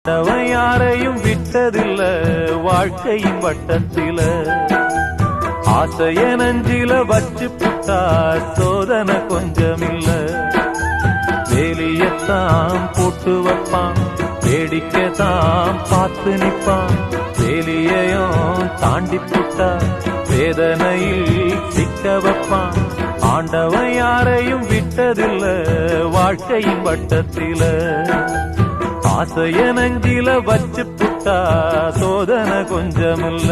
அவன் யாரையும் விட்டதில்ல வாழ்க்கையின் வட்டத்தில ஆசைய நஞ்சில வச்சு புட்டா சோதனை கொஞ்சமில்ல வேலியத்தான் போட்டு வைப்பான் வேடிக்கைத்தான் பார்த்து நிப்பான் வேலியையும் தாண்டி புட்டா வேதனையில் சிக்க வைப்பான் ஆண்டவன் யாரையும் விட்டதில்ல வாழ்க்கையின் வட்டத்தில ஆசைய நஞ்சில வச்சு புட்டா சோதனை கொஞ்சமில்ல